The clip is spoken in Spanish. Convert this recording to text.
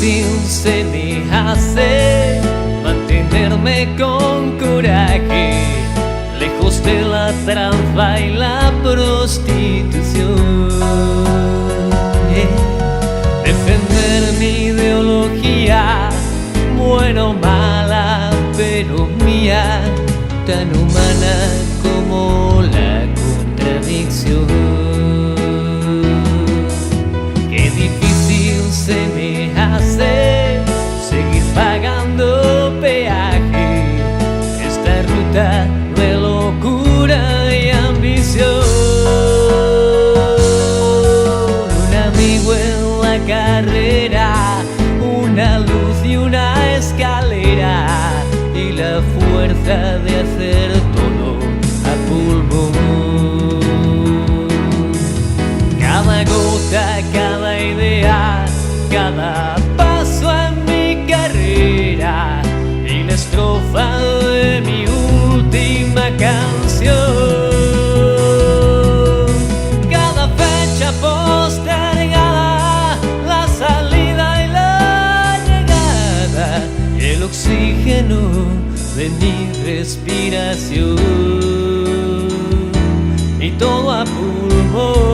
difícil se me hace mantenerme con coraje, lejos de la trampa y la prostitución. Defender mi ideología, buena o mala, pero mía, tan humana como la contradicción. Qué difícil se me hace seguir pagando peaje, esta ruta de locura y ambición. Un amigo en la carrera, una luz y una escalera, y la fuerza de hacer todo a pulmón. Cada gota, cada idea, cada paso en mi carrera, y la estrofa de mi última canción. Cada fecha postergada, la salida y la llegada, y el oxígeno de mi respiración, y todo a pulmón.